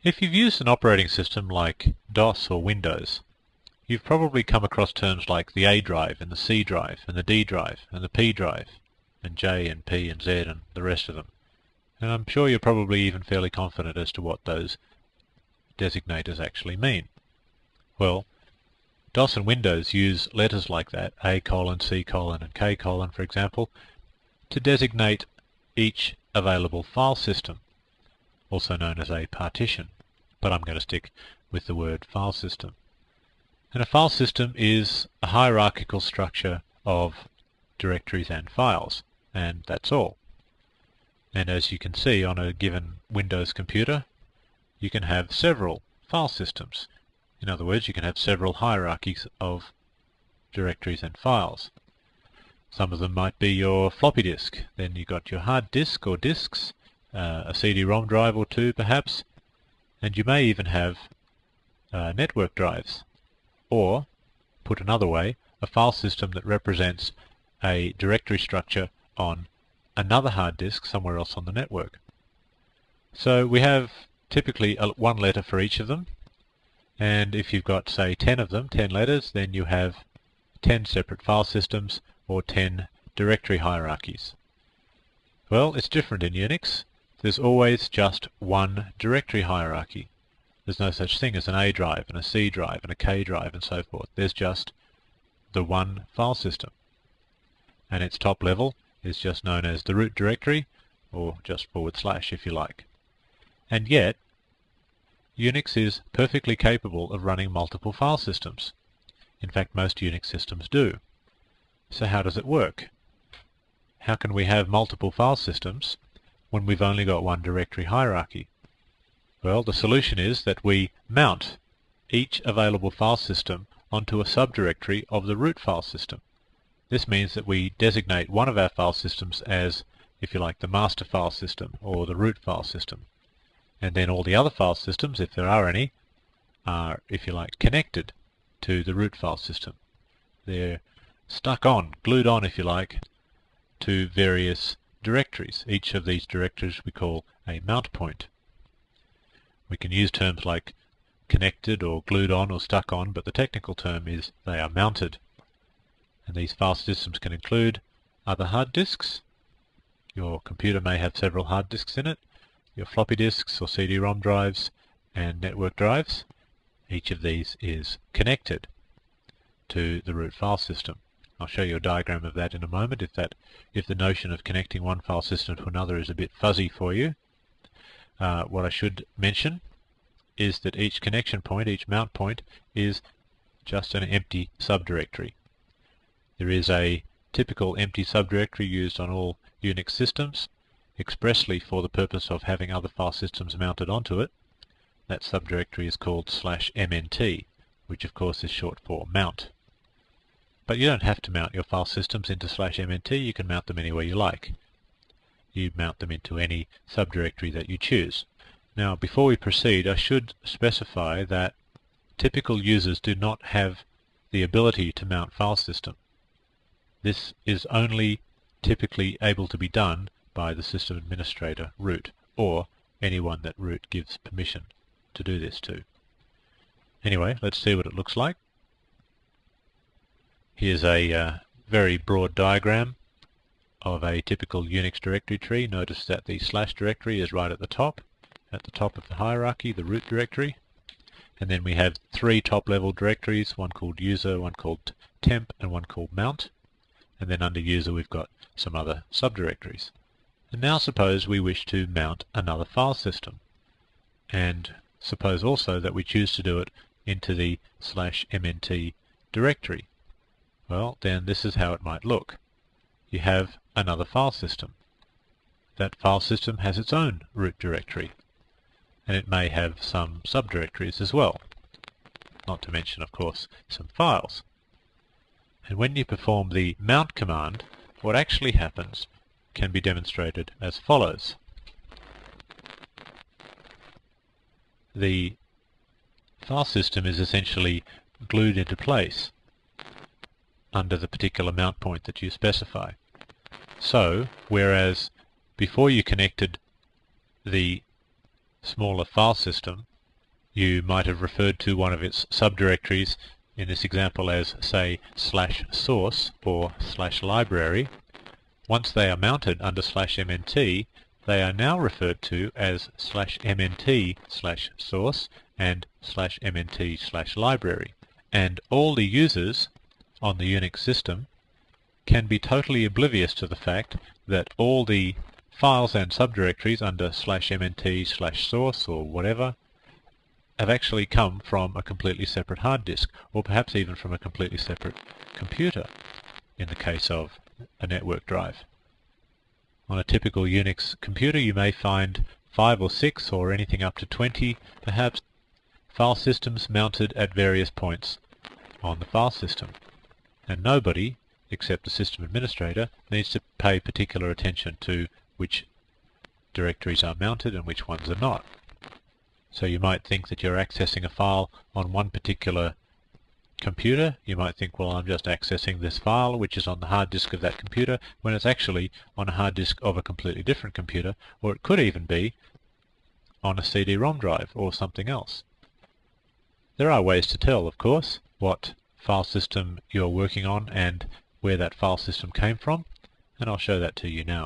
If you've used an operating system like DOS or Windows, you've probably come across terms like the A drive and the C drive and the D drive and the P drive and J and P and Z and the rest of them. And I'm sure you're probably even fairly confident as to what those designators actually mean. Well, DOS and Windows use letters like that, A colon, C colon and K colon for example, to designate each available file system, also known as a partition, but I'm going to stick with the word file system. And a file system is a hierarchical structure of directories and files, and that's all. And as you can see on a given Windows computer, you can have several file systems. In other words, you can have several hierarchies of directories and files. Some of them might be your floppy disk. Then you've got your hard disk or disks, a CD-ROM drive or two perhaps, and you may even have network drives. Or, put another way, a file system that represents a directory structure on another hard disk somewhere else on the network. So we have typically one letter for each of them, and if you've got, say, 10 of them, 10 letters, then you have 10 separate file systems or 10 directory hierarchies. Well, it's different in Unix. There's always just one directory hierarchy. There's no such thing as an A drive and a C drive and a K drive and so forth. There's just the one file system. And its top level is just known as the root directory, or just / if you like. And yet, Unix is perfectly capable of running multiple file systems. In fact, most Unix systems do. So how does it work? How can we have multiple file systems when we've only got one directory hierarchy? Well, the solution is that we mount each available file system onto a subdirectory of the root file system. This means that we designate one of our file systems as, if you like, the master file system or the root file system. And then all the other file systems, if there are any, are, if you like, connected to the root file system. They're stuck on, glued on, if you like, to various directories. Each of these directories we call a mount point. We can use terms like connected or glued on or stuck on, but the technical term is they are mounted. And these file systems can include other hard disks. Your computer may have several hard disks in it, your floppy disks or CD-ROM drives and network drives. Each of these is connected to the root file system. I'll show you a diagram of that in a moment if the notion of connecting one file system to another is a bit fuzzy for you. What I should mention is that each connection point, each mount point, is just an empty subdirectory. There is a typical empty subdirectory used on all Unix systems expressly for the purpose of having other file systems mounted onto it. That subdirectory is called /mnt, which of course is short for mount. But you don't have to mount your file systems into /mnt, you can mount them anywhere you like. You mount them into any subdirectory that you choose. Now, before we proceed, I should specify that typical users do not have the ability to mount file system. This is only typically able to be done by the system administrator, root, or anyone that root gives permission to do this to. Anyway, let's see what it looks like. Here's a very broad diagram of a typical Unix directory tree. Notice that the / directory is right at the top of the hierarchy, the root directory. And then we have 3 top-level directories, one called user, one called temp, and one called mount. And then under user we've got some other subdirectories. And now suppose we wish to mount another file system. And suppose also that we choose to do it into the /mnt directory. Well, then this is how it might look. You have another file system. That file system has its own root directory, and it may have some subdirectories as well, not to mention, of course, some files. And when you perform the mount command, what actually happens can be demonstrated as follows. The file system is essentially glued into place under the particular mount point that you specify. So, whereas before you connected the smaller file system, you might have referred to one of its subdirectories in this example as, say, /source or /library. Once they are mounted under /mnt, they are now referred to as /mnt/source and /mnt/library. And all the users on the Unix system can be totally oblivious to the fact that all the files and subdirectories under /mnt/source or whatever have actually come from a completely separate hard disk, or perhaps even from a completely separate computer in the case of a network drive. On a typical Unix computer you may find 5 or 6 or anything up to 20 perhaps file systems mounted at various points on the file system, and nobody except the system administrator needs to pay particular attention to which directories are mounted and which ones are not. So you might think that you're accessing a file on one particular computer. You might think, well, I'm just accessing this file which is on the hard disk of that computer, when it's actually on a hard disk of a completely different computer, or it could even be on a CD-ROM drive or something else. There are ways to tell, of course, what file system you're working on and where that file system came from, and I'll show that to you now.